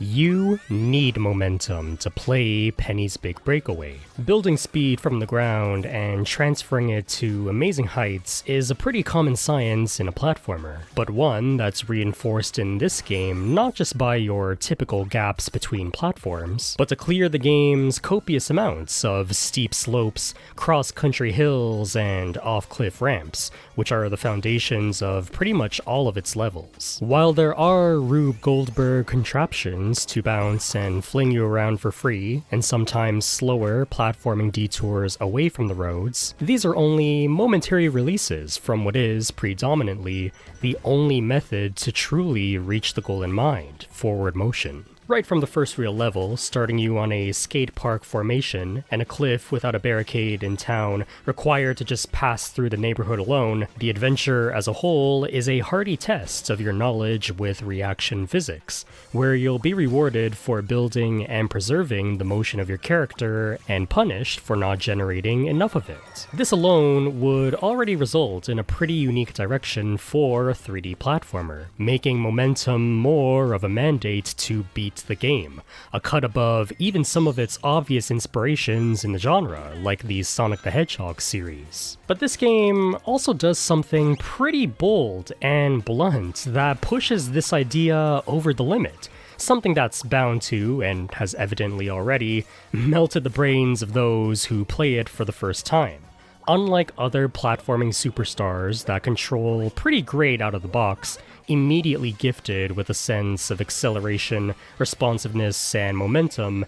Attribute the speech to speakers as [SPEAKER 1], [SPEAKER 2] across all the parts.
[SPEAKER 1] You need momentum to play Penny's Big Breakaway. Building speed from the ground and transferring it to amazing heights is a pretty common science in a platformer, but one that's reinforced in this game not just by your typical gaps between platforms, but to clear the game's copious amounts of steep slopes, cross-country hills, and off-cliff ramps, which are the foundations of pretty much all of its levels. While there are Rube Goldberg contraptions to bounce and fling you around for free, and sometimes slower platforming detours away from the roads, these are only momentary releases from what is, predominantly, the only method to truly reach the goal in mind: forward motion. Right from the first real level, starting you on a skate park formation and a cliff without a barricade in town, required to just pass through the neighborhood alone, the adventure as a whole is a hearty test of your knowledge with reaction physics, where you'll be rewarded for building and preserving the motion of your character and punished for not generating enough of it. This alone would already result in a pretty unique direction for a 3D platformer, making momentum more of a mandate to beat the game, a cut above even some of its obvious inspirations in the genre, like the Sonic the Hedgehog series. But this game also does something pretty bold and blunt that pushes this idea over the limit, something that's bound to, and has evidently already, melted the brains of those who play it for the first time. Unlike other platforming superstars that control pretty great out of the box, immediately gifted with a sense of acceleration, responsiveness, and momentum,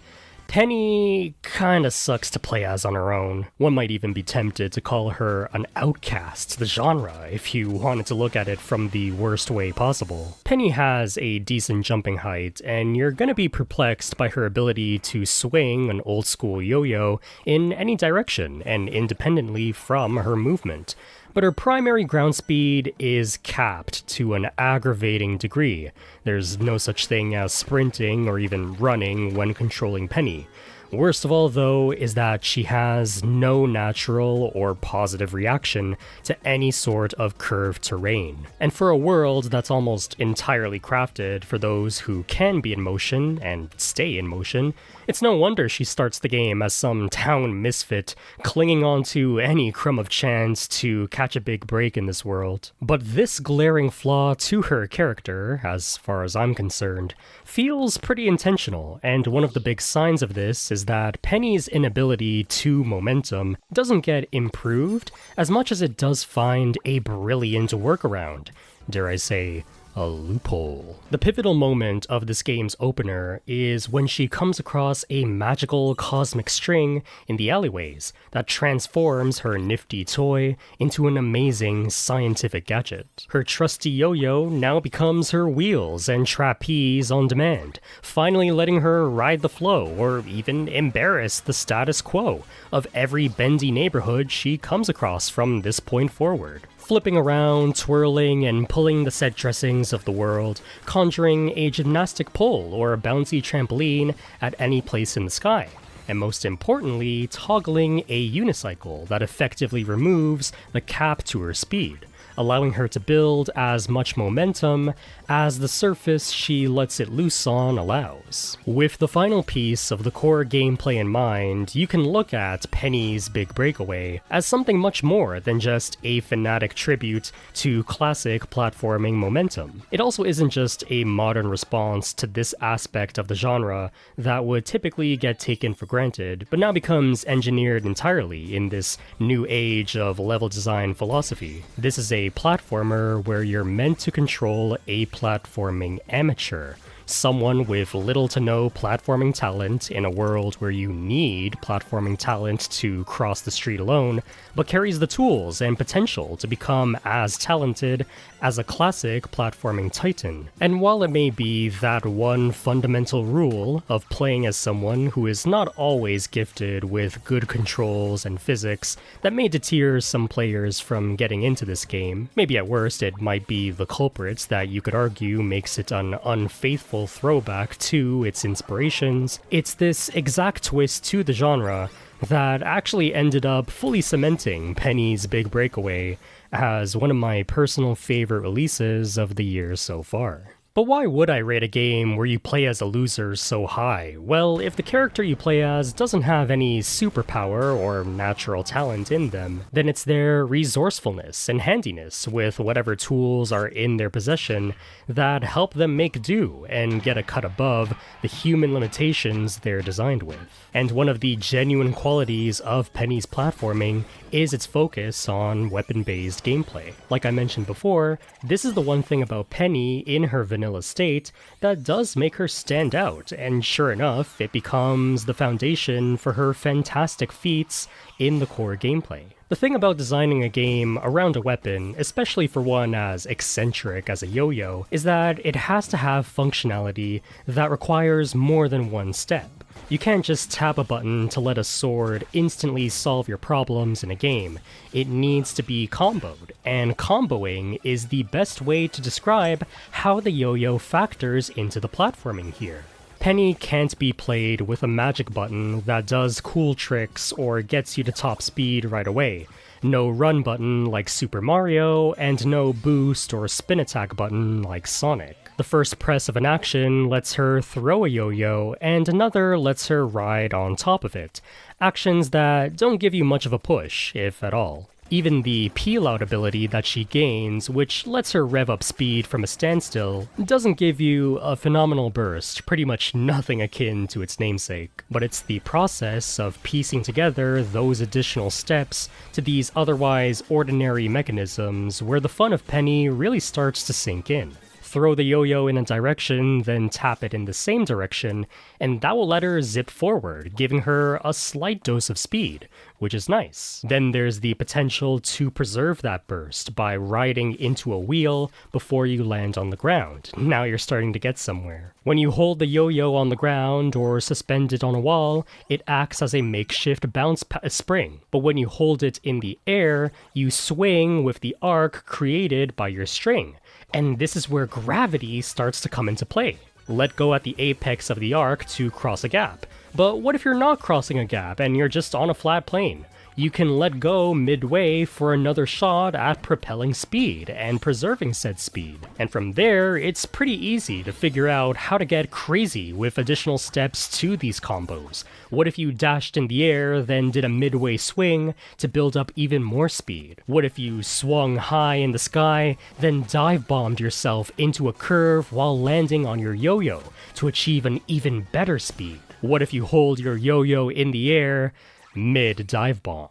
[SPEAKER 1] Penny kinda sucks to play as on her own. One might even be tempted to call her an outcast to the genre if you wanted to look at it from the worst way possible. Penny has a decent jumping height, and you're gonna be perplexed by her ability to swing an old school yo-yo in any direction and independently from her movement. But her primary ground speed is capped to an aggravating degree. There's no such thing as sprinting or even running when controlling Penny. Worst of all, though, is that she has no natural or positive reaction to any sort of curved terrain. And for a world that's almost entirely crafted for those who can be in motion and stay in motion, it's no wonder she starts the game as some town misfit, clinging onto any crumb of chance to catch a big break in this world. But this glaring flaw to her character, as far as I'm concerned, feels pretty intentional, and one of the big signs of this is that Penny's inability to momentum doesn't get improved as much as it does find a brilliant workaround. Dare I say, a loophole. The pivotal moment of this game's opener is when she comes across a magical cosmic string in the alleyways that transforms her nifty toy into an amazing scientific gadget. Her trusty yo-yo now becomes her wheels and trapeze on demand, finally letting her ride the flow or even embarrass the status quo of every bendy neighborhood she comes across from this point forward. Flipping around, twirling, and pulling the set dressings of the world, conjuring a gymnastic pole or a bouncy trampoline at any place in the sky, and most importantly, toggling a unicycle that effectively removes the cap to her speed, allowing her to build as much momentum as the surface she lets it loose on allows. With the final piece of the core gameplay in mind, you can look at Penny's Big Breakaway as something much more than just a fanatic tribute to classic platforming momentum. It also isn't just a modern response to this aspect of the genre that would typically get taken for granted, but now becomes engineered entirely in this new age of level design philosophy. This is a platformer where you're meant to control a platforming amateur, someone with little to no platforming talent in a world where you need platforming talent to cross the street alone, but carries the tools and potential to become as talented as a classic platforming titan. And while it may be that one fundamental rule of playing as someone who is not always gifted with good controls and physics that may deter some players from getting into this game, maybe at worst it might be the culprits that you could argue makes it an unfaithful throwback to its inspirations, it's this exact twist to the genre that actually ended up fully cementing Penny's Big Breakaway as one of my personal favorite releases of the year so far. But why would I rate a game where you play as a loser so high? Well, if the character you play as doesn't have any superpower or natural talent in them, then it's their resourcefulness and handiness with whatever tools are in their possession that help them make do and get a cut above the human limitations they're designed with. And one of the genuine qualities of Penny's platforming is its focus on weapon-based gameplay. Like I mentioned before, this is the one thing about Penny in her vanilla state that does make her stand out, and sure enough, it becomes the foundation for her fantastic feats in the core gameplay. The thing about designing a game around a weapon, especially for one as eccentric as a yo-yo, is that it has to have functionality that requires more than one step. You can't just tap a button to let a sword instantly solve your problems in a game. It needs to be comboed, and comboing is the best way to describe how the yo-yo factors into the platforming here. Penny can't be played with a magic button that does cool tricks or gets you to top speed right away. No run button like Super Mario, and no boost or spin attack button like Sonic. The first press of an action lets her throw a yo-yo, and another lets her ride on top of it. Actions that don't give you much of a push, if at all. Even the peel-out ability that she gains, which lets her rev up speed from a standstill, doesn't give you a phenomenal burst, pretty much nothing akin to its namesake. But it's the process of piecing together those additional steps to these otherwise ordinary mechanisms where the fun of Penny really starts to sink in. Throw the yo-yo in a direction, then tap it in the same direction, and that will let her zip forward, giving her a slight dose of speed, which is nice. Then there's the potential to preserve that burst by riding into a wheel before you land on the ground. Now you're starting to get somewhere. When you hold the yo-yo on the ground or suspend it on a wall, it acts as a makeshift bounce spring. But when you hold it in the air, you swing with the arc created by your string. And this is where gravity starts to come into play. Let go at the apex of the arc to cross a gap. But what if you're not crossing a gap and you're just on a flat plane? You can let go midway for another shot at propelling speed and preserving said speed. And from there, it's pretty easy to figure out how to get crazy with additional steps to these combos. What if you dashed in the air, then did a midway swing to build up even more speed? What if you swung high in the sky, then dive-bombed yourself into a curve while landing on your yo-yo to achieve an even better speed? What if you hold your yo-yo in the air mid-dive bomb?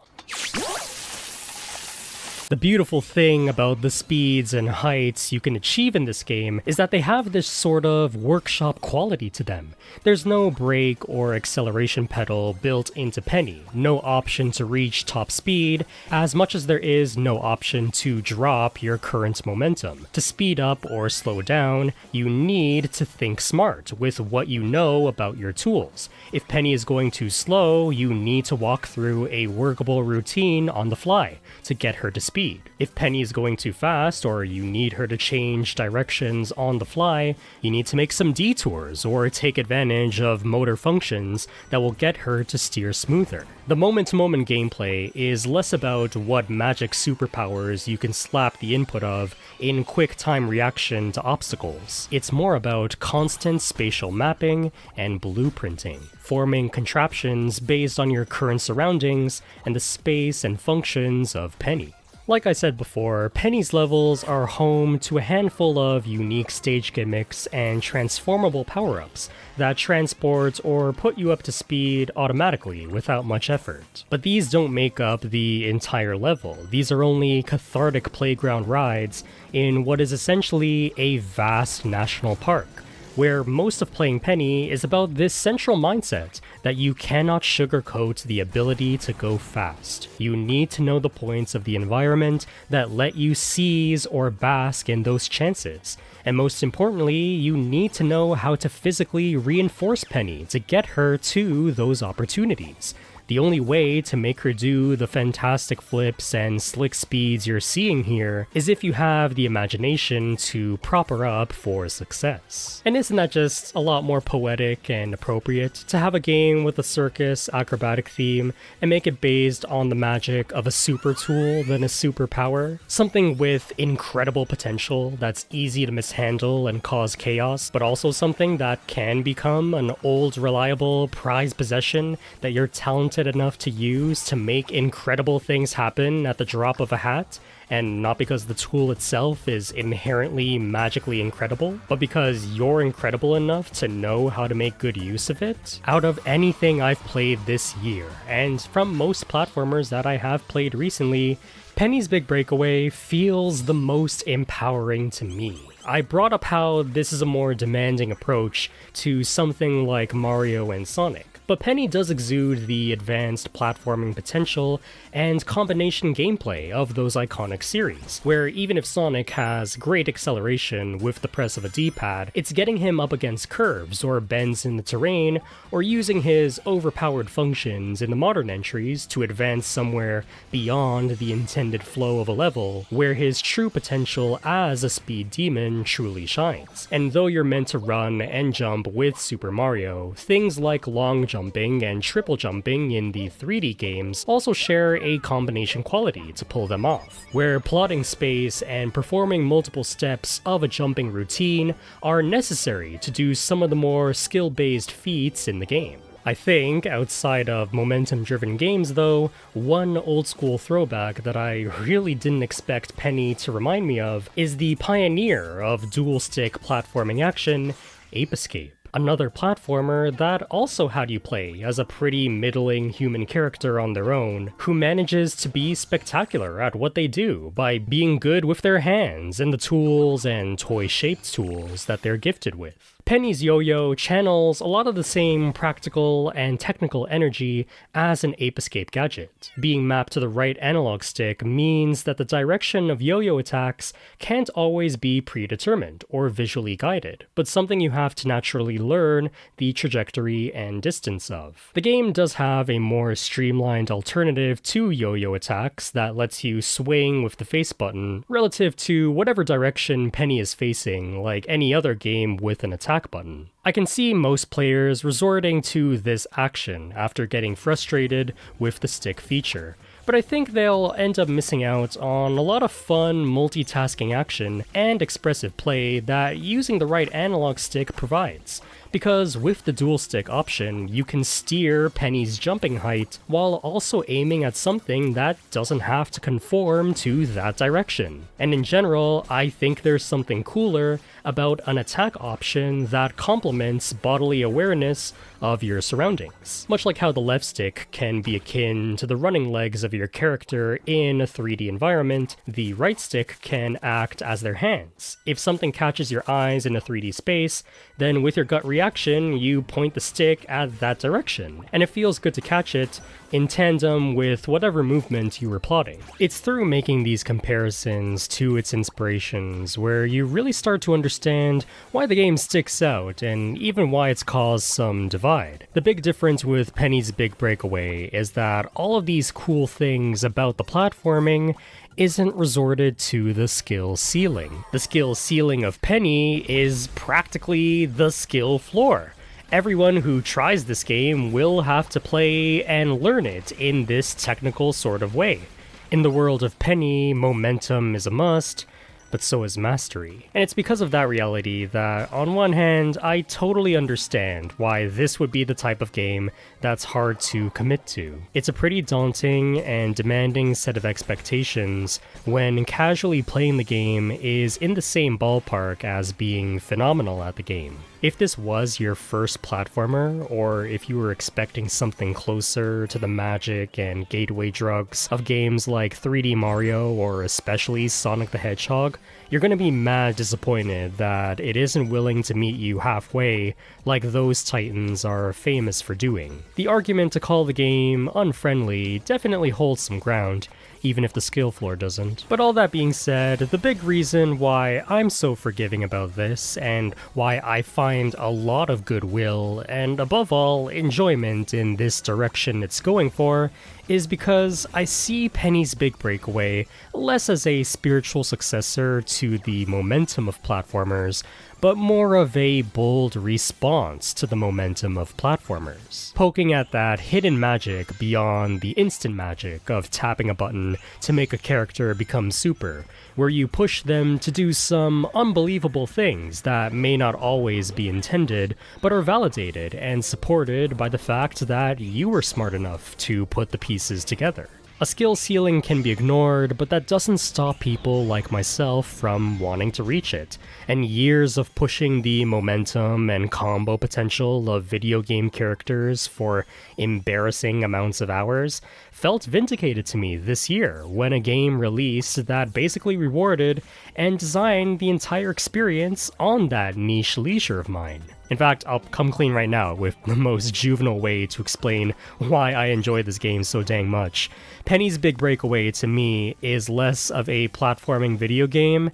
[SPEAKER 1] The beautiful thing about the speeds and heights you can achieve in this game is that they have this sort of workshop quality to them. There's no brake or acceleration pedal built into Penny, no option to reach top speed, as much as there is no option to drop your current momentum. To speed up or slow down, you need to think smart with what you know about your tools. If Penny is going too slow, you need to walk through a workable routine on the fly to get her to speed. If Penny is going too fast, or you need her to change directions on the fly, you need to make some detours or take advantage of motor functions that will get her to steer smoother. The moment-to-moment gameplay is less about what magic superpowers you can slap the input of in quick time reaction to obstacles. It's more about constant spatial mapping and blueprinting, forming contraptions based on your current surroundings and the space and functions of Penny. Like I said before, Penny's levels are home to a handful of unique stage gimmicks and transformable power-ups that transport or put you up to speed automatically without much effort. But these don't make up the entire level. These are only cathartic playground rides in what is essentially a vast national park, where most of playing Penny is about this central mindset that you cannot sugarcoat the ability to go fast. You need to know the points of the environment that let you seize or bask in those chances. And most importantly, you need to know how to physically reinforce Penny to get her to those opportunities. The only way to make her do the fantastic flips and slick speeds you're seeing here is if you have the imagination to prop her up for success. And isn't that just a lot more poetic and appropriate to have a game with a circus acrobatic theme and make it based on the magic of a super tool than a superpower? Something with incredible potential that's easy to mishandle and cause chaos, but also something that can become an old, reliable, prized possession that you're talented enough to use to make incredible things happen at the drop of a hat, and not because the tool itself is inherently magically incredible, but because you're incredible enough to know how to make good use of it. Out of anything I've played this year, and from most platformers that I have played recently, Penny's Big Breakaway feels the most empowering to me. I brought up how this is a more demanding approach to something like Mario and Sonic, but Penny does exude the advanced platforming potential and combination gameplay of those iconic series, where even if Sonic has great acceleration with the press of a D-pad, it's getting him up against curves or bends in the terrain, or using his overpowered functions in the modern entries to advance somewhere beyond the intended flow of a level, where his true potential as a speed demon truly shines. And though you're meant to run and jump with Super Mario, things like long jumping and triple jumping in the 3D games also share a combination quality to pull them off, where plotting space and performing multiple steps of a jumping routine are necessary to do some of the more skill-based feats in the game. I think, outside of momentum-driven games though, one old-school throwback that I really didn't expect Penny to remind me of is the pioneer of dual-stick platforming action, Ape Escape. Another platformer that also had you play as a pretty middling human character on their own, who manages to be spectacular at what they do by being good with their hands and the tools and toy-shaped tools that they're gifted with. Penny's yo-yo channels a lot of the same practical and technical energy as an Ape Escape gadget. Being mapped to the right analog stick means that the direction of yo-yo attacks can't always be predetermined or visually guided, but something you have to naturally learn the trajectory and distance of. The game does have a more streamlined alternative to yo-yo attacks that lets you swing with the face button relative to whatever direction Penny is facing, like any other game with an attack button. I can see most players resorting to this action after getting frustrated with the stick feature, but I think they'll end up missing out on a lot of fun multitasking action and expressive play that using the right analog stick provides. Because with the dual stick option, you can steer Penny's jumping height while also aiming at something that doesn't have to conform to that direction. And in general, I think there's something cooler about an attack option that complements bodily awareness of your surroundings. Much like how the left stick can be akin to the running legs of your character in a 3D environment, the right stick can act as their hands. If something catches your eyes in a 3D space, then with your gut reaction, you point the stick at that direction, and it feels good to catch it in tandem with whatever movement you were plotting. It's through making these comparisons to its inspirations where you really start to understand why the game sticks out and even why it's caused some divide. The big difference with Penny's Big Breakaway is that all of these cool things about the platforming isn't resorted to the skill ceiling. The skill ceiling of Penny is practically the skill floor. Everyone who tries this game will have to play and learn it in this technical sort of way. In the world of Penny, momentum is a must, but so is mastery. And it's because of that reality that, on one hand, I totally understand why this would be the type of game that's hard to commit to. It's a pretty daunting and demanding set of expectations when casually playing the game is in the same ballpark as being phenomenal at the game. If this was your first platformer, or if you were expecting something closer to the magic and gateway drugs of games like 3D Mario or especially Sonic the Hedgehog, you're gonna be mad disappointed that it isn't willing to meet you halfway like those titans are famous for doing. The argument to call the game unfriendly definitely holds some ground, even if the skill floor doesn't. But all that being said, the big reason why I'm so forgiving about this, and why I find a lot of goodwill, and above all, enjoyment in this direction it's going for, is because I see Penny's Big Breakaway less as a spiritual successor to the momentum of platformers, but more of a bold response to the momentum of platformers. Poking at that hidden magic beyond the instant magic of tapping a button to make a character become super, where you push them to do some unbelievable things that may not always be intended, but are validated and supported by the fact that you were smart enough to put the pieces together. A skill ceiling can be ignored, but that doesn't stop people like myself from wanting to reach it, and years of pushing the momentum and combo potential of video game characters for embarrassing amounts of hours felt vindicated to me this year when a game released that basically rewarded and designed the entire experience on that niche leisure of mine. In fact, I'll come clean right now with the most juvenile way to explain why I enjoy this game so dang much. Penny's Big Breakaway to me is less of a platforming video game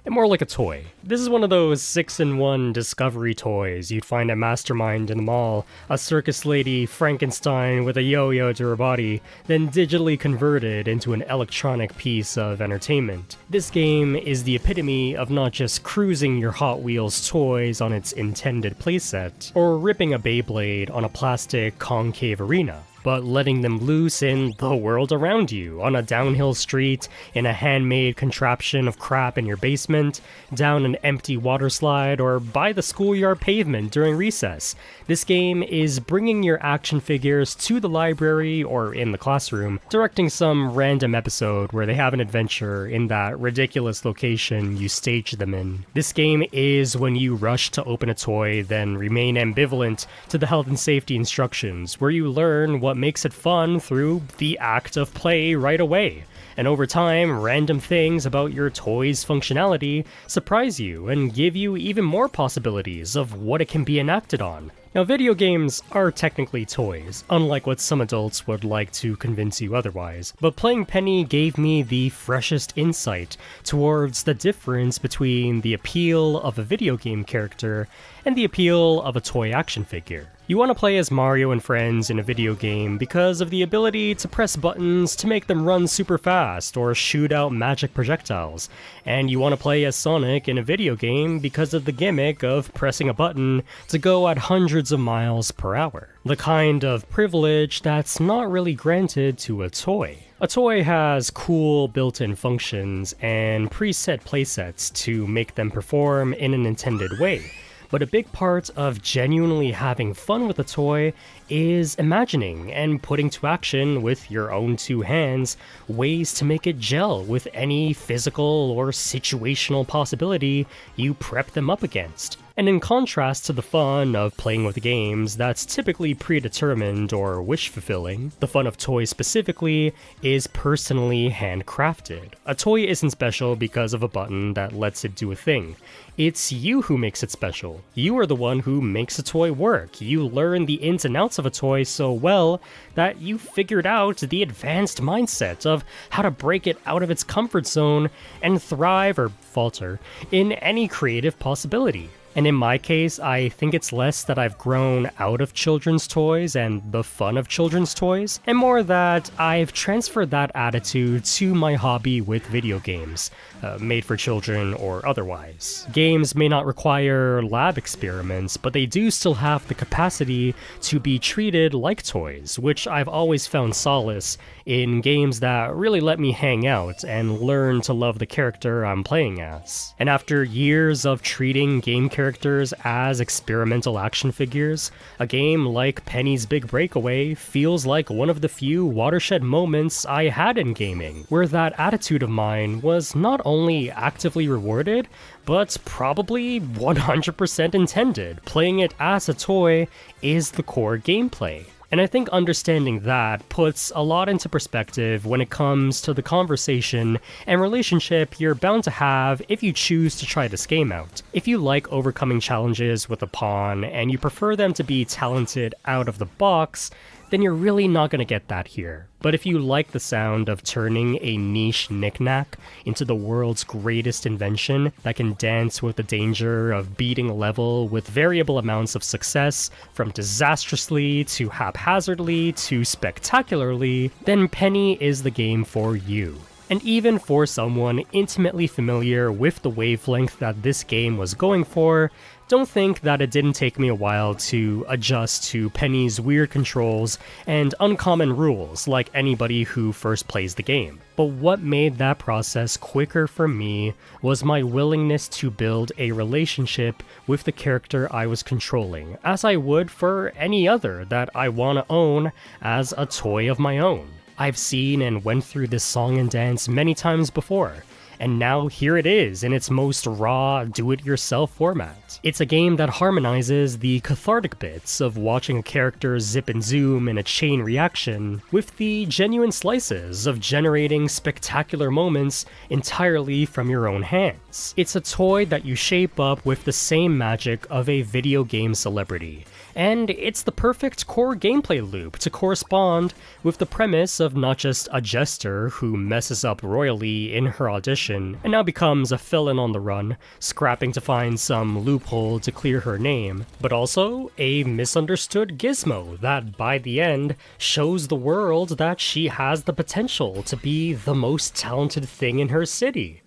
[SPEAKER 1] and more like a toy. This is one of those 6-in-1 discovery toys you'd find at Mastermind in the mall, a circus lady Frankenstein with a yo-yo to her body, then digitally converted into an electronic piece of entertainment. This game is the epitome of not just cruising your Hot Wheels toys on its intended playset, or ripping a Beyblade on a plastic concave arena, but letting them loose in the world around you, on a downhill street, in a handmade contraption of crap in your basement, down an empty water slide, or by the schoolyard pavement during recess. This game is bringing your action figures to the library or in the classroom, directing some random episode where they have an adventure in that ridiculous location you stage them in. This game is when you rush to open a toy, then remain ambivalent to the health and safety instructions, where you learn what makes it fun through the act of play right away. And over time, random things about your toy's functionality surprise you and give you even more possibilities of what it can be enacted on. Now, video games are technically toys, unlike what some adults would like to convince you otherwise, but playing Penny gave me the freshest insight towards the difference between the appeal of a video game character and the appeal of a toy action figure. You want to play as Mario and friends in a video game because of the ability to press buttons to make them run super fast or shoot out magic projectiles, and you want to play as Sonic in a video game because of the gimmick of pressing a button to go at hundreds of miles per hour. The kind of privilege that's not really granted to a toy. A toy has cool built-in functions and preset playsets to make them perform in an intended way. But a big part of genuinely having fun with a toy is imagining and putting to action with your own two hands ways to make it gel with any physical or situational possibility you prep them up against. And in contrast to the fun of playing with games that's typically predetermined or wish-fulfilling, the fun of toys specifically is personally handcrafted. A toy isn't special because of a button that lets it do a thing. It's you who makes it special. You are the one who makes a toy work. You learn the ins and outs of a toy so well that you figured out the advanced mindset of how to break it out of its comfort zone and thrive or falter in any creative possibility. And in my case, I think it's less that I've grown out of children's toys and the fun of children's toys, and more that I've transferred that attitude to my hobby with video games, made for children or otherwise. Games may not require lab experiments, but they do still have the capacity to be treated like toys, which I've always found solace in games that really let me hang out and learn to love the character I'm playing as. And after years of treating game characters as experimental action figures, a game like Penny's Big Breakaway feels like one of the few watershed moments I had in gaming, where that attitude of mine was not only actively rewarded, but probably 100% intended. Playing it as a toy is the core gameplay. And I think understanding that puts a lot into perspective when it comes to the conversation and relationship you're bound to have if you choose to try this game out. If you like overcoming challenges with a pawn and you prefer them to be talented out of the box, then you're really not gonna get that here. But if you like the sound of turning a niche knickknack into the world's greatest invention that can dance with the danger of beating a level with variable amounts of success, from disastrously to haphazardly to spectacularly, then Penny is the game for you. And even for someone intimately familiar with the wavelength that this game was going for, don't think that it didn't take me a while to adjust to Penny's weird controls and uncommon rules like anybody who first plays the game. But what made that process quicker for me was my willingness to build a relationship with the character I was controlling, as I would for any other that I want to own as a toy of my own. I've seen and went through this song and dance many times before, and now here it is in its most raw, do-it-yourself format. It's a game that harmonizes the cathartic bits of watching a character zip and zoom in a chain reaction with the genuine slices of generating spectacular moments entirely from your own hands. It's a toy that you shape up with the same magic of a video game celebrity, and it's the perfect core gameplay loop to correspond with the premise of not just a jester who messes up royally in her audition and now becomes a felon on the run, scrapping to find some loophole to clear her name, but also a misunderstood gizmo that by the end shows the world that she has the potential to be the most talented thing in her city.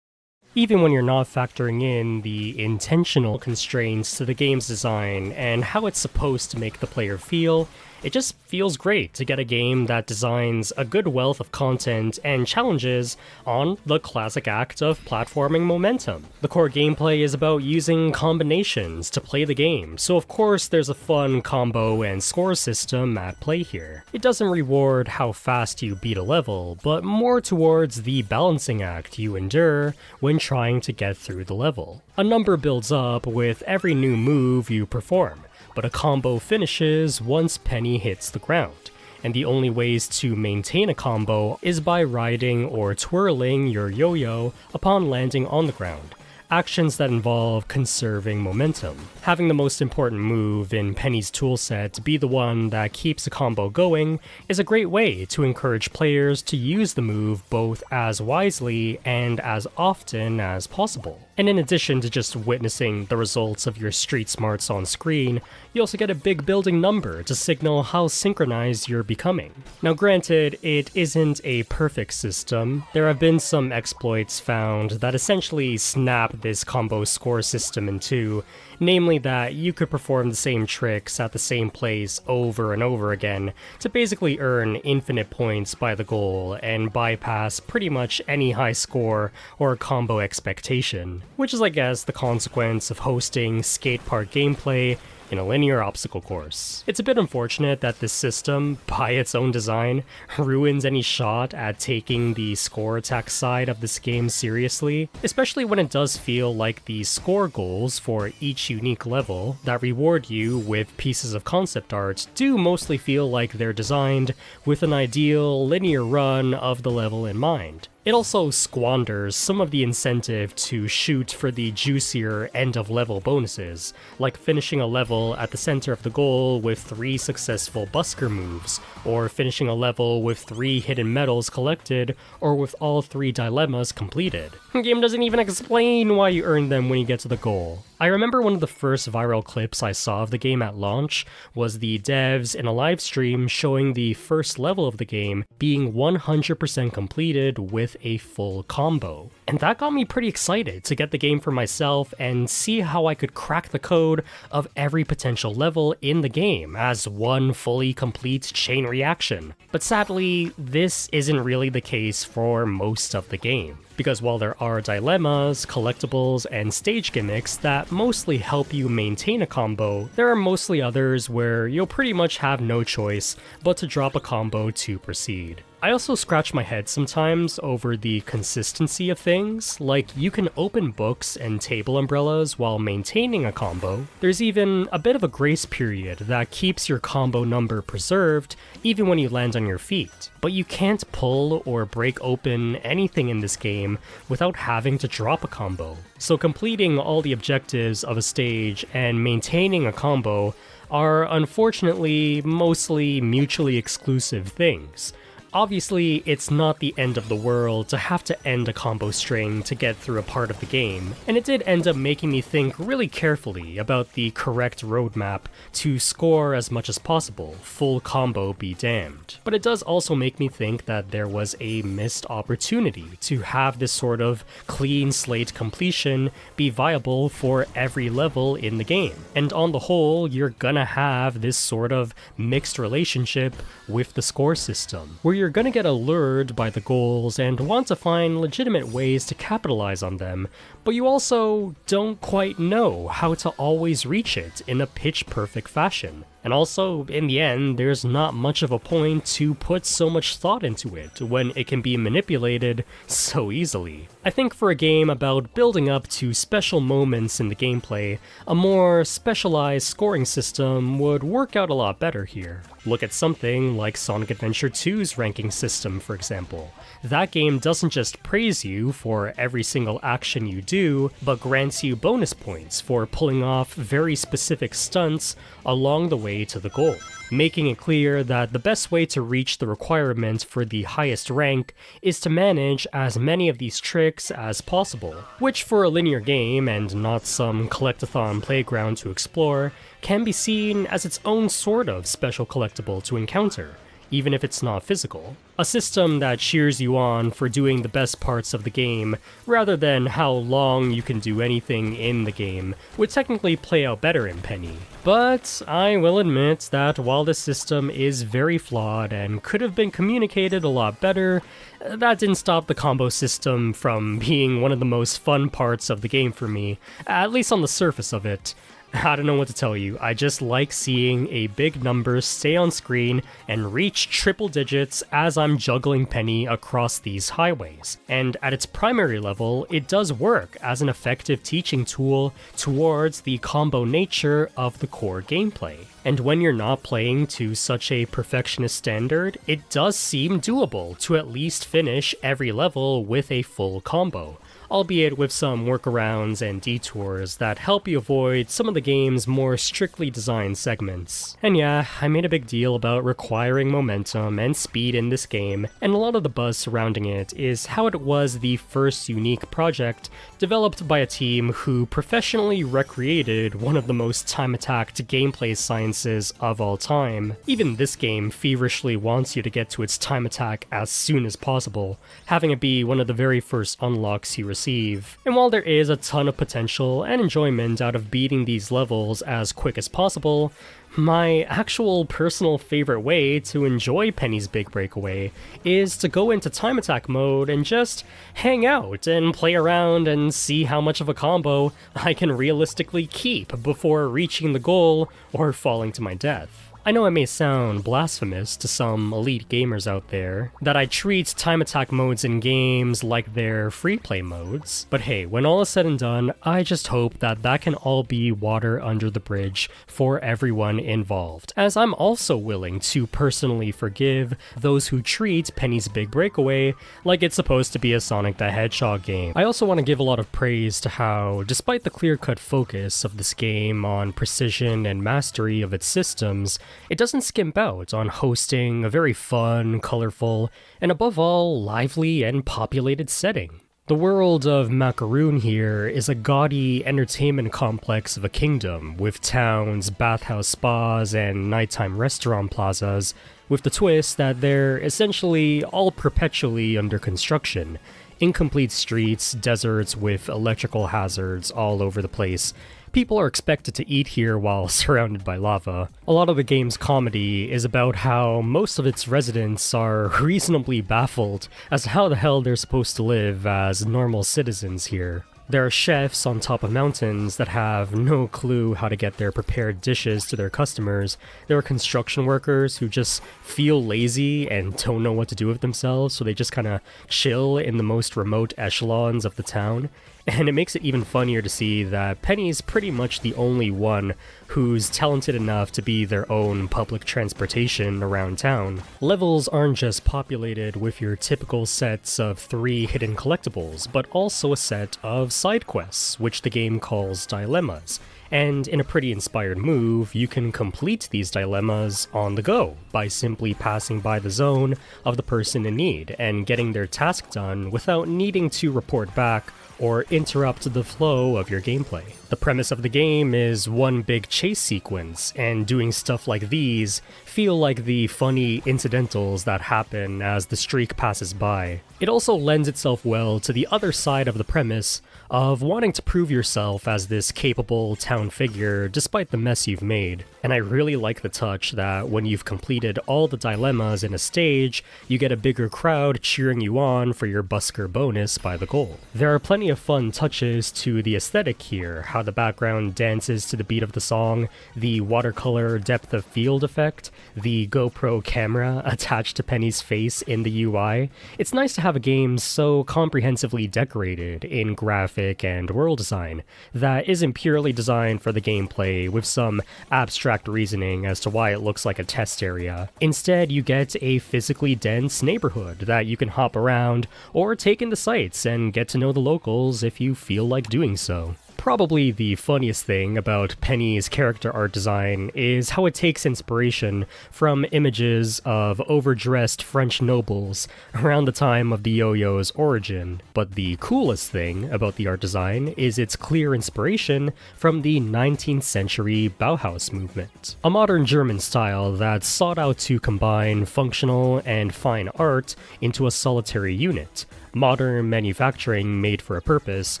[SPEAKER 1] Even when you're not factoring in the intentional constraints to the game's design and how it's supposed to make the player feel, it just feels great to get a game that designs a good wealth of content and challenges on the classic act of platforming momentum. The core gameplay is about using combinations to play the game, so of course there's a fun combo and score system at play here. It doesn't reward how fast you beat a level, but more towards the balancing act you endure when trying to get through the level. A number builds up with every new move you perform, but a combo finishes once Penny hits the ground, and the only ways to maintain a combo is by riding or twirling your yo-yo upon landing on the ground, actions that involve conserving momentum. Having the most important move in Penny's toolset to be the one that keeps a combo going is a great way to encourage players to use the move both as wisely and as often as possible. And in addition to just witnessing the results of your street smarts on screen, you also get a big building number to signal how synchronized you're becoming. Now granted, it isn't a perfect system. There have been some exploits found that essentially snap this combo score system in two, namely that you could perform the same tricks at the same place over and over again to basically earn infinite points by the goal and bypass pretty much any high score or combo expectation, which is I guess the consequence of hosting skate park gameplay in a linear obstacle course. It's a bit unfortunate that this system, by its own design, ruins any shot at taking the score attack side of this game seriously, especially when it does feel like the score goals for each unique level that reward you with pieces of concept art do mostly feel like they're designed with an ideal linear run of the level in mind. It also squanders some of the incentive to shoot for the juicier end-of-level bonuses, like finishing a level at the center of the goal with 3 successful busker moves, or finishing a level with 3 hidden medals collected, or with all 3 dilemmas completed. The game doesn't even explain why you earn them when you get to the goal. I remember one of the first viral clips I saw of the game at launch was the devs in a live stream showing the first level of the game being 100% completed with a full combo. And that got me pretty excited to get the game for myself and see how I could crack the code of every potential level in the game as one fully complete chain reaction. But sadly, this isn't really the case for most of the game, because while there are dilemmas, collectibles, and stage gimmicks that mostly help you maintain a combo, there are mostly others where you'll pretty much have no choice but to drop a combo to proceed. I also scratch my head sometimes over the consistency of things, like you can open books and table umbrellas while maintaining a combo. There's even a bit of a grace period that keeps your combo number preserved even when you land on your feet. But you can't pull or break open anything in this game without having to drop a combo. So completing all the objectives of a stage and maintaining a combo are unfortunately mostly mutually exclusive things. Obviously, it's not the end of the world to have to end a combo string to get through a part of the game, and it did end up making me think really carefully about the correct roadmap to score as much as possible, full combo be damned. But it does also make me think that there was a missed opportunity to have this sort of clean slate completion be viable for every level in the game. And on the whole, you're gonna have this sort of mixed relationship with the score system, where you're gonna get allured by the goals and want to find legitimate ways to capitalize on them, but you also don't quite know how to always reach it in a pitch-perfect fashion. And also, in the end, there's not much of a point to put so much thought into it when it can be manipulated so easily. I think for a game about building up to special moments in the gameplay, a more specialized scoring system would work out a lot better here. Look at something like Sonic Adventure 2's ranking system, for example. That game doesn't just praise you for every single action you do, but grants you bonus points for pulling off very specific stunts along the way to the goal, making it clear that the best way to reach the requirement for the highest rank is to manage as many of these tricks as possible, which for a linear game and not some collectathon playground to explore, can be seen as its own sort of special collectible to encounter, even if it's not physical. A system that cheers you on for doing the best parts of the game, rather than how long you can do anything in the game, would technically play out better in Penny. But I will admit that while this system is very flawed and could have been communicated a lot better, that didn't stop the combo system from being one of the most fun parts of the game for me, at least on the surface of it. I don't know what to tell you, I just like seeing a big number stay on screen and reach triple digits as I'm juggling Penny across these highways. And at its primary level, it does work as an effective teaching tool towards the combo nature of the core gameplay. And when you're not playing to such a perfectionist standard, it does seem doable to at least finish every level with a full combo, albeit with some workarounds and detours that help you avoid some of the game's more strictly designed segments. And yeah, I made a big deal about requiring momentum and speed in this game, and a lot of the buzz surrounding it is how it was the first unique project developed by a team who professionally recreated one of the most time-attacked gameplay sciences of all time. Even this game feverishly wants you to get to its time attack as soon as possible, having it be one of the very first unlocks you receive. And while there is a ton of potential and enjoyment out of beating these levels as quick as possible, my actual personal favorite way to enjoy Penny's Big Breakaway is to go into time attack mode and just hang out and play around and see how much of a combo I can realistically keep before reaching the goal or falling to my death. I know it may sound blasphemous to some elite gamers out there that I treat time attack modes in games like they're free play modes, but hey, when all is said and done, I just hope that that can all be water under the bridge for everyone involved, as I'm also willing to personally forgive those who treat Penny's Big Breakaway like it's supposed to be a Sonic the Hedgehog game. I also want to give a lot of praise to how, despite the clear-cut focus of this game on precision and mastery of its systems, it doesn't skimp out on hosting a very fun, colorful, and above all, lively and populated setting. The world of Macaroon here is a gaudy entertainment complex of a kingdom, with towns, bathhouse spas, and nighttime restaurant plazas, with the twist that they're essentially all perpetually under construction. Incomplete streets, deserts with electrical hazards all over the place. People are expected to eat here while surrounded by lava. A lot of the game's comedy is about how most of its residents are reasonably baffled as to how the hell they're supposed to live as normal citizens here. There are chefs on top of mountains that have no clue how to get their prepared dishes to their customers. There are construction workers who just feel lazy and don't know what to do with themselves, so they just kind of chill in the most remote echelons of the town. And it makes it even funnier to see that Penny's pretty much the only one who's talented enough to be their own public transportation around town. Levels aren't just populated with your typical sets of 3 hidden collectibles, but also a set of side quests, which the game calls dilemmas. And in a pretty inspired move, you can complete these dilemmas on the go by simply passing by the zone of the person in need and getting their task done without needing to report back or interrupt the flow of your gameplay. The premise of the game is one big chase sequence, and doing stuff like these feel like the funny incidentals that happen as the streak passes by. It also lends itself well to the other side of the premise of wanting to prove yourself as this capable town figure despite the mess you've made. And I really like the touch that when you've completed all the dilemmas in a stage, you get a bigger crowd cheering you on for your busker bonus by the goal. There are plenty of fun touches to the aesthetic here, how the background dances to the beat of the song, the watercolor depth of field effect, the GoPro camera attached to Penny's face in the UI. It's nice to have a game so comprehensively decorated in graphics and world design that isn't purely designed for the gameplay with some abstract reasoning as to why it looks like a test area. Instead, you get a physically dense neighborhood that you can hop around or take into sights and get to know the locals if you feel like doing so. Probably the funniest thing about Penny's character art design is how it takes inspiration from images of overdressed French nobles around the time of the yo-yo's origin. But the coolest thing about the art design is its clear inspiration from the 19th century Bauhaus movement, a modern German style that sought out to combine functional and fine art into a solitary unit. Modern manufacturing made for a purpose,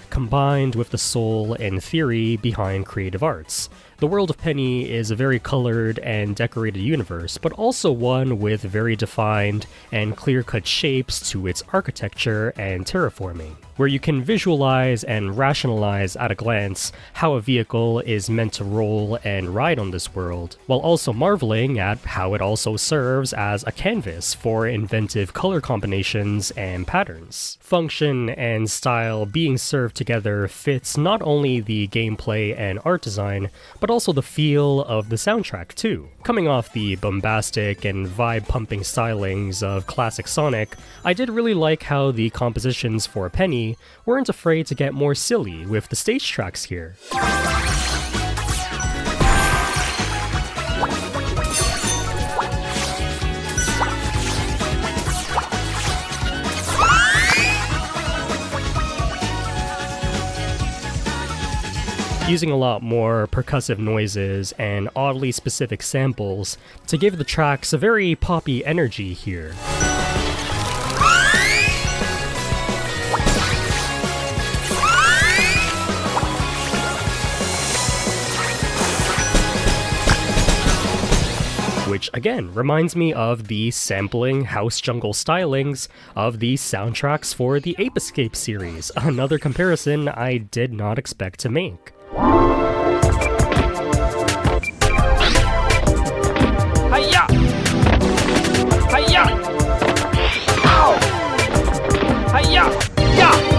[SPEAKER 1] combined with the soul and theory behind creative arts. The world of Penny is a very colored and decorated universe, but also one with very defined and clear-cut shapes to its architecture and terraforming, where you can visualize and rationalize at a glance how a vehicle is meant to roll and ride on this world, while also marveling at how it also serves as a canvas for inventive color combinations and patterns. Function and style being served together fits not only the gameplay and art design, but also the feel of the soundtrack too. Coming off the bombastic and vibe-pumping stylings of classic Sonic, I did really like how the compositions for Penny weren't afraid to get more silly with the stage tracks here. Using a lot more percussive noises and oddly specific samples to give the tracks a very poppy energy here. Which again reminds me of the sampling house jungle stylings of the soundtracks for the Ape Escape series, another comparison I did not expect to make.
[SPEAKER 2] Hiya! Hiya! Ow! Hiya! Yeah!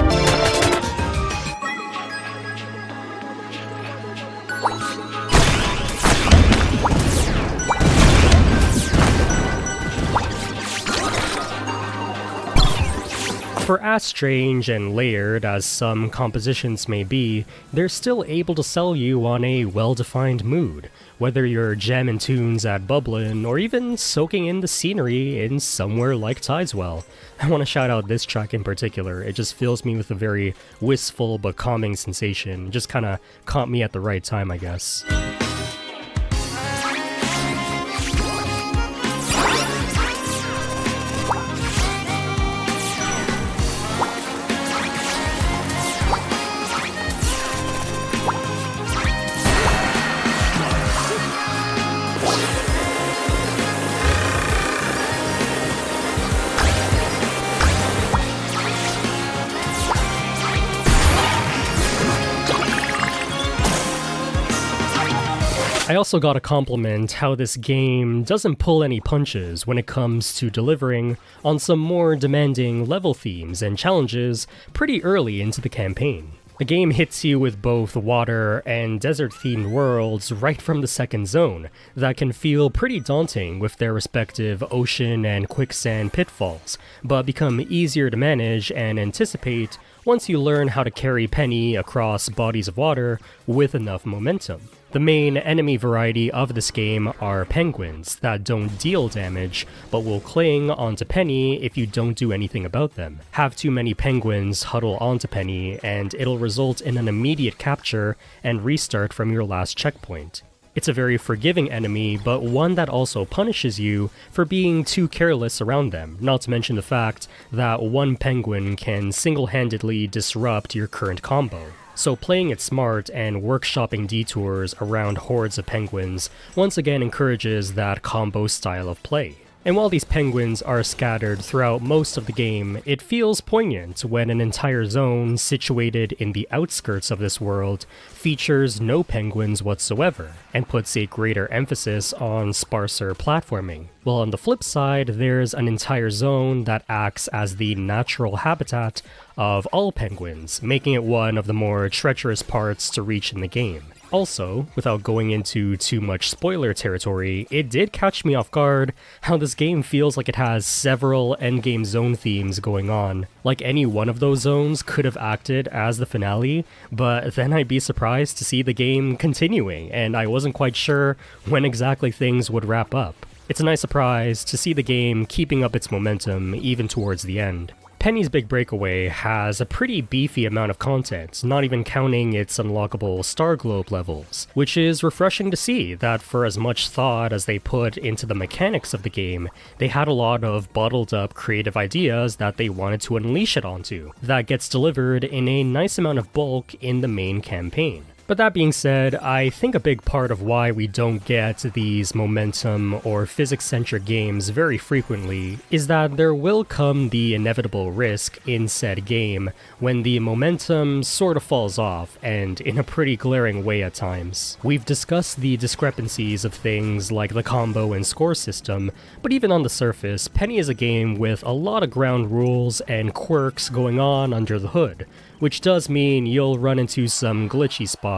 [SPEAKER 1] For as strange and layered as some compositions may be, they're still able to sell you on a well-defined mood, whether you're jamming tunes at Bublin or even soaking in the scenery in somewhere like Tideswell. I want to shout out this track in particular. It just fills me with a very wistful but calming sensation. It just kinda caught me at the right time, I guess. I also got a compliment how this game doesn't pull any punches when it comes to delivering on some more demanding level themes and challenges pretty early into the campaign. The game hits you with both water and desert-themed worlds right from the second zone that can feel pretty daunting with their respective ocean and quicksand pitfalls, but become easier to manage and anticipate once you learn how to carry Penny across bodies of water with enough momentum. The main enemy variety of this game are penguins that don't deal damage, but will cling onto Penny if you don't do anything about them. Have too many penguins huddle onto Penny, and it'll result in an immediate capture and restart from your last checkpoint. It's a very forgiving enemy, but one that also punishes you for being too careless around them, not to mention the fact that one penguin can single-handedly disrupt your current combo. So playing it smart and workshopping detours around hordes of penguins once again encourages that combo style of play. And while these penguins are scattered throughout most of the game, it feels poignant when an entire zone situated in the outskirts of this world features no penguins whatsoever, and puts a greater emphasis on sparser platforming. While on the flip side, there's an entire zone that acts as the natural habitat of all penguins, making it one of the more treacherous parts to reach in the game. Also, without going into too much spoiler territory, it did catch me off guard how this game feels like it has several endgame zone themes going on. Like any one of those zones could have acted as the finale, but then I'd be surprised to see the game continuing, and I wasn't quite sure when exactly things would wrap up. It's a nice surprise to see the game keeping up its momentum even towards the end. Penny's Big Breakaway has a pretty beefy amount of content, not even counting its unlockable Star Globe levels, which is refreshing to see that for as much thought as they put into the mechanics of the game, they had a lot of bottled up creative ideas that they wanted to unleash it onto, that gets delivered in a nice amount of bulk in the main campaign. But that being said, I think a big part of why we don't get these momentum or physics-centric games very frequently is that there will come the inevitable risk in said game when the momentum sort of falls off, and in a pretty glaring way at times. We've discussed the discrepancies of things like the combo and score system, but even on the surface, Penny is a game with a lot of ground rules and quirks going on under the hood, which does mean you'll run into some glitchy spots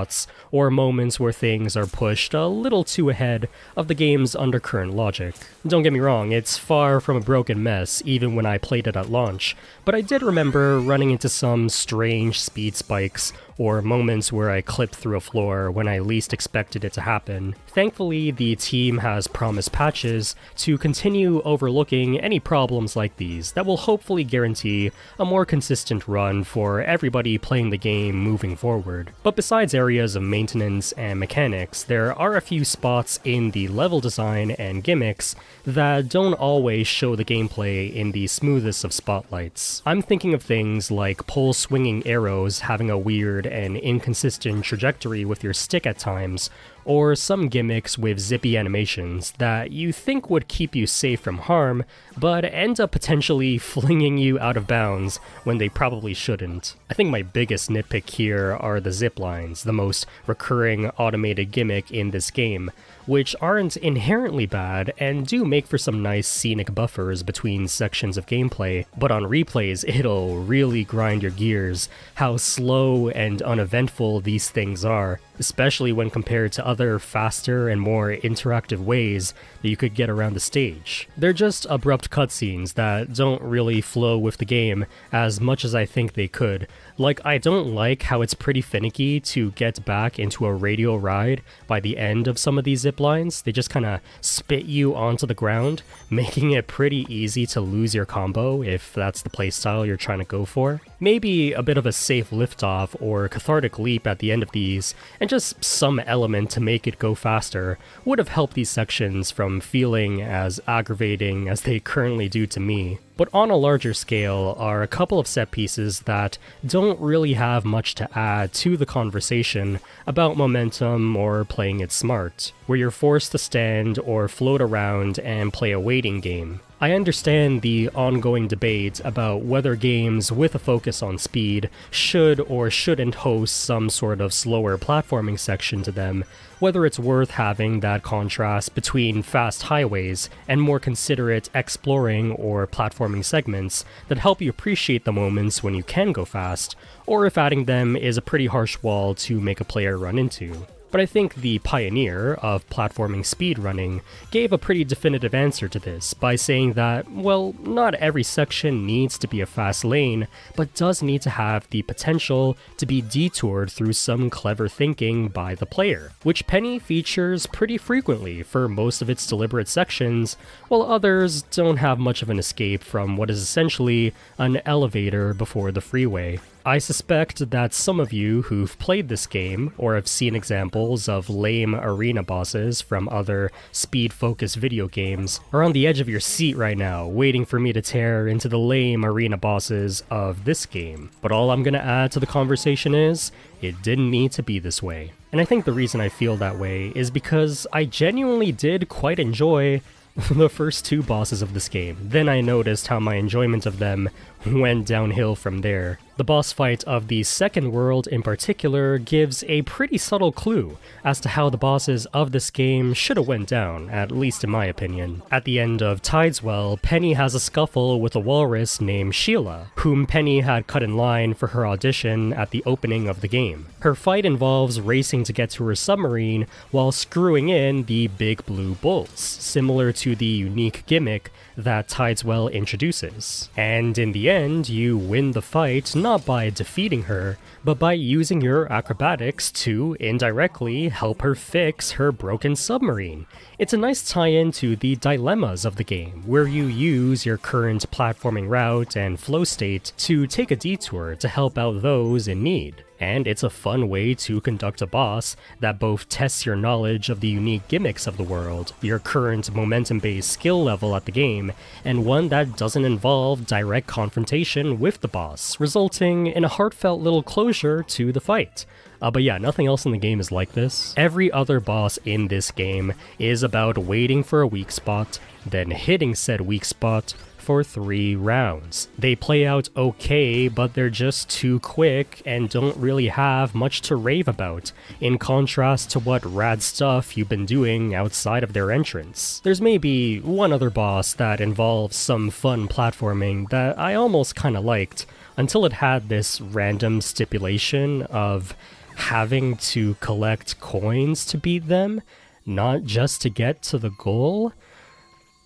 [SPEAKER 1] or moments where things are pushed a little too ahead of the game's undercurrent logic. Don't get me wrong, it's far from a broken mess even when I played it at launch, but I did remember running into some strange speed spikes or moments where I clipped through a floor when I least expected it to happen. Thankfully, the team has promised patches to continue overlooking any problems like these that will hopefully guarantee a more consistent run for everybody playing the game moving forward. But besides areas of maintenance and mechanics, there are a few spots in the level design and gimmicks that don't always show the gameplay in the smoothest of spotlights. I'm thinking of things like pole-swinging arrows having a weird and inconsistent trajectory with your stick at times, or some gimmicks with zippy animations that you think would keep you safe from harm, but end up potentially flinging you out of bounds when they probably shouldn't. I think my biggest nitpick here are the zip lines, the most recurring automated gimmick in this game, which aren't inherently bad and do make for some nice scenic buffers between sections of gameplay, but on replays it'll really grind your gears how slow and uneventful these things are, especially when compared to other faster and more interactive ways that you could get around the stage. They're just abrupt cutscenes that don't really flow with the game as much as I think they could. Like, I don't like how it's pretty finicky to get back into a radial ride by the end of some of these zip lines. They just kinda spit you onto the ground, making it pretty easy to lose your combo if that's the playstyle you're trying to go for. Maybe a bit of a safe liftoff or cathartic leap at the end of these, and just some element to make it go faster, would have helped these sections from feeling as aggravating as they currently do to me. But on a larger scale are a couple of set pieces that don't really have much to add to the conversation about momentum or playing it smart, where you're forced to stand or float around and play a waiting game. I understand the ongoing debate about whether games with a focus on speed should or shouldn't host some sort of slower platforming section to them, whether it's worth having that contrast between fast highways and more considerate exploring or platforming platforming segments that help you appreciate the moments when you can go fast, or if adding them is a pretty harsh wall to make a player run into. But I think the pioneer of platforming speedrunning gave a pretty definitive answer to this by saying that, well, not every section needs to be a fast lane, but does need to have the potential to be detoured through some clever thinking by the player, which Penny features pretty frequently for most of its deliberate sections, while others don't have much of an escape from what is essentially an elevator before the freeway. I suspect that some of you who've played this game, or have seen examples of lame arena bosses from other speed-focused video games, are on the edge of your seat right now, waiting for me to tear into the lame arena bosses of this game. But all I'm gonna add to the conversation is, it didn't need to be this way. And I think the reason I feel that way is because I genuinely did quite enjoy the first two bosses of this game. Then I noticed how my enjoyment of them went downhill from there. The boss fight of the second world in particular gives a pretty subtle clue as to how the bosses of this game should have went down, at least in my opinion. At the end of Tideswell, Penny has a scuffle with a walrus named Sheila, whom Penny had cut in line for her audition at the opening of the game. Her fight involves racing to get to her submarine while screwing in the big blue bulls, similar to the unique gimmick that Tideswell introduces. And in the end, you win the fight not by defeating her, but by using your acrobatics to indirectly help her fix her broken submarine. It's a nice tie-in to the dilemmas of the game, where you use your current platforming route and flow state to take a detour to help out those in need. And it's a fun way to conduct a boss that both tests your knowledge of the unique gimmicks of the world, your current momentum-based skill level at the game, and one that doesn't involve direct confrontation with the boss, resulting in a heartfelt little closure to the fight. But yeah, nothing else in the game is like this. Every other boss in this game is about waiting for a weak spot, then hitting said weak spot for 3 rounds. They play out okay, but they're just too quick and don't really have much to rave about, in contrast to what rad stuff you've been doing outside of their entrance. There's maybe one other boss that involves some fun platforming that I almost kinda liked, until it had this random stipulation of having to collect coins to beat them, not just to get to the goal.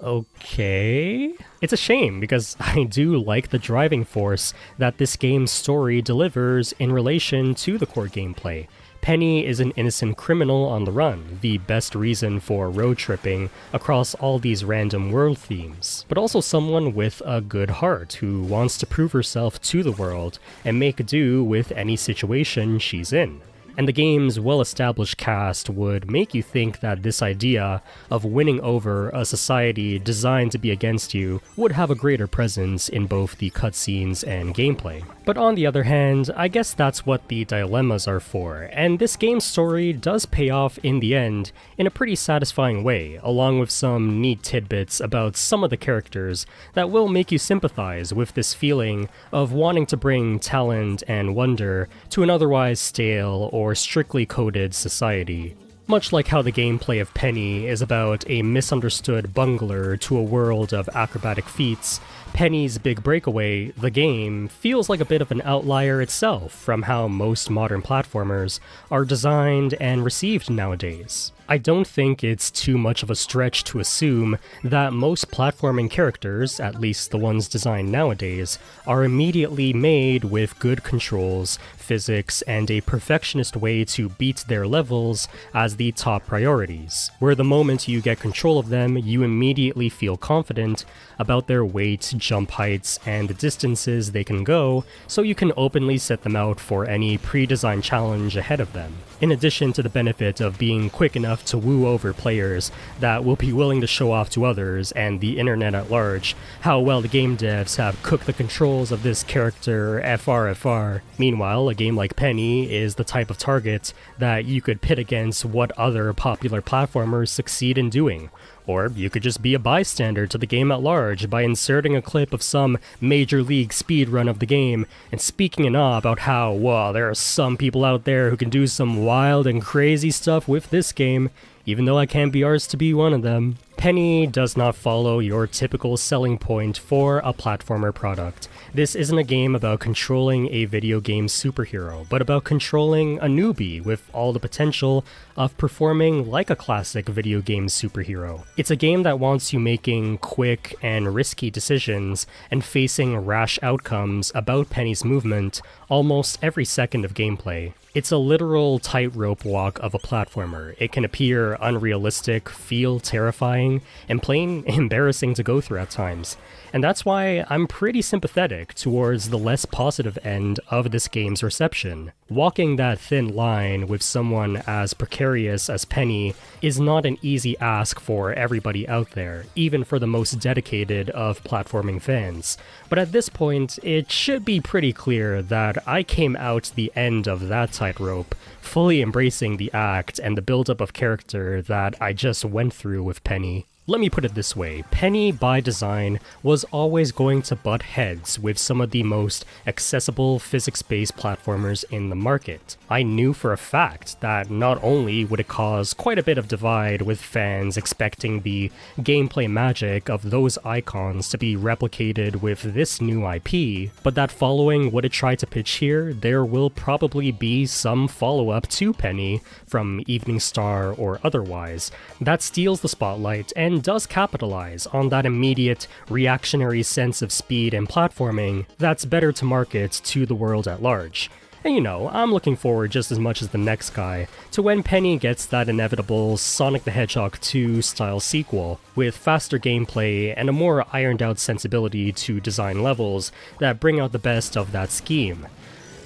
[SPEAKER 1] Okay. It's a shame because I do like the driving force that this game's story delivers in relation to the core gameplay. Penny is an innocent criminal on the run, the best reason for road tripping across all these random world themes, but also someone with a good heart who wants to prove herself to the world and make do with any situation she's in. And the game's well-established cast would make you think that this idea of winning over a society designed to be against you would have a greater presence in both the cutscenes and gameplay. But on the other hand, I guess that's what the dilemmas are for, and this game's story does pay off in the end in a pretty satisfying way, along with some neat tidbits about some of the characters that will make you sympathize with this feeling of wanting to bring talent and wonder to an otherwise stale or strictly coded society. Much like how the gameplay of Penny is about a misunderstood bungler to a world of acrobatic feats, Penny's Big Breakaway, the game, feels like a bit of an outlier itself from how most modern platformers are designed and received nowadays. I don't think it's too much of a stretch to assume that most platforming characters, at least the ones designed nowadays, are immediately made with good controls, physics, and a perfectionist way to beat their levels as the top priorities, where the moment you get control of them, you immediately feel confident about their weight, jump heights, and the distances they can go, so you can openly set them out for any pre-designed challenge ahead of them. In addition to the benefit of being quick enough to woo over players that will be willing to show off to others and the internet at large how well the game devs have cooked the controls of this character FRFR. Meanwhile, a game like Penny is the type of target that you could pit against what other popular platformers succeed in doing. Or you could just be a bystander to the game at large by inserting a clip of some major league speedrun of the game and speaking in awe about how, wow, there are some people out there who can do some wild and crazy stuff with this game, even though I can't be arsed to be one of them. Penny does not follow your typical selling point for a platformer product. This isn't a game about controlling a video game superhero, but about controlling a newbie with all the potential of performing like a classic video game superhero. It's a game that wants you making quick and risky decisions and facing rash outcomes about Penny's movement almost every second of gameplay. It's a literal tightrope walk of a platformer. It can appear unrealistic, feel terrifying, and plain embarrassing to go through at times. And that's why I'm pretty sympathetic towards the less positive end of this game's reception. Walking that thin line with someone as precarious as Penny is not an easy ask for everybody out there, even for the most dedicated of platforming fans. But at this point, it should be pretty clear that I came out the end of that tightrope, fully embracing the act and the buildup of character that I just went through with Penny. Let me put it this way, Penny by design was always going to butt heads with some of the most accessible physics-based platformers in the market. I knew for a fact that not only would it cause quite a bit of divide with fans expecting the gameplay magic of those icons to be replicated with this new IP, but that following what it tried to pitch here, there will probably be some follow-up to Penny from Evening Star or otherwise that steals the spotlight and does capitalize on that immediate reactionary sense of speed and platforming that's better to market to the world at large. And you know, I'm looking forward just as much as the next guy to when Penny gets that inevitable Sonic the Hedgehog 2 style sequel, with faster gameplay and a more ironed out sensibility to design levels that bring out the best of that scheme.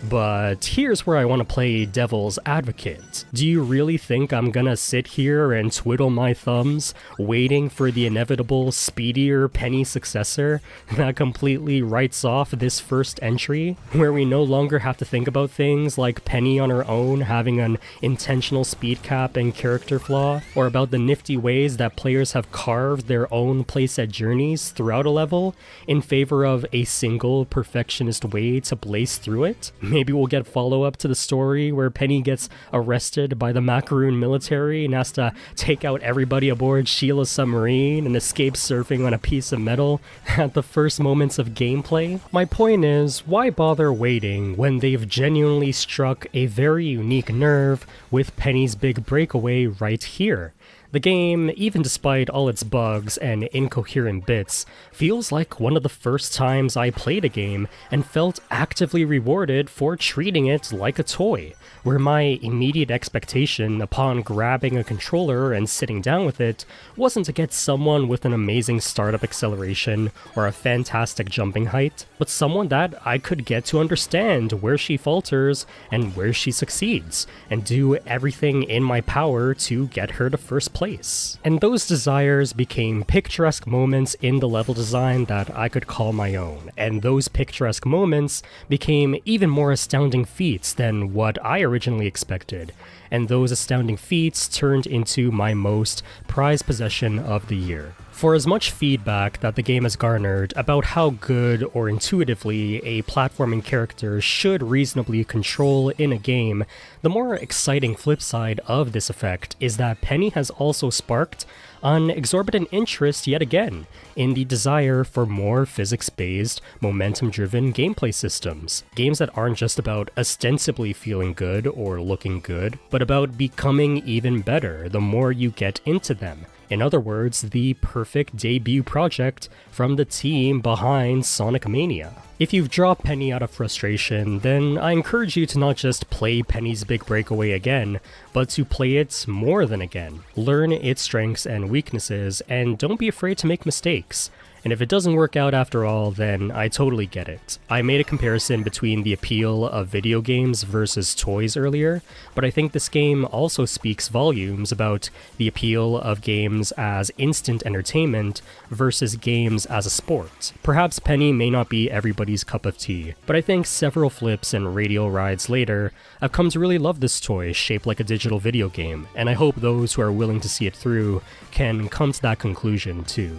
[SPEAKER 1] But here's where I want to play devil's advocate. Do you really think I'm gonna sit here and twiddle my thumbs, waiting for the inevitable speedier Penny successor that completely writes off this first entry, where we no longer have to think about things like Penny on her own having an intentional speed cap and character flaw, or about the nifty ways that players have carved their own playset journeys throughout a level in favor of a single perfectionist way to blaze through it? Maybe we'll get follow-up to the story where Penny gets arrested by the Macaroon military and has to take out everybody aboard Sheila's submarine and escape surfing on a piece of metal at the first moments of gameplay. My point is, why bother waiting when they've genuinely struck a very unique nerve with Penny's big breakaway right here? The game, even despite all its bugs and incoherent bits, feels like one of the first times I played a game and felt actively rewarded for treating it like a toy, where my immediate expectation upon grabbing a controller and sitting down with it wasn't to get someone with an amazing startup acceleration or a fantastic jumping height, but someone that I could get to understand where she falters and where she succeeds, and do everything in my power to get her to first place. And those desires became picturesque moments in the level design that I could call my own, and those picturesque moments became even more astounding feats than what I originally expected, and those astounding feats turned into my most prized possession of the year. For as much feedback that the game has garnered about how good or intuitively a platforming character should reasonably control in a game, the more exciting flip side of this effect is that Penny has also sparked an exorbitant interest yet again in the desire for more physics-based, momentum-driven gameplay systems. Games that aren't just about ostensibly feeling good or looking good, but about becoming even better the more you get into them. In other words, the perfect debut project from the team behind Sonic Mania. If you've dropped Penny out of frustration, then I encourage you to not just play Penny's big breakaway again, but to play it more than again. Learn its strengths and weaknesses, and don't be afraid to make mistakes. And if it doesn't work out after all, then I totally get it. I made a comparison between the appeal of video games versus toys earlier, but I think this game also speaks volumes about the appeal of games as instant entertainment versus games as a sport. Perhaps Penny may not be everybody's cup of tea, but I think several flips and radial rides later, I've come to really love this toy shaped like a digital video game, and I hope those who are willing to see it through can come to that conclusion too.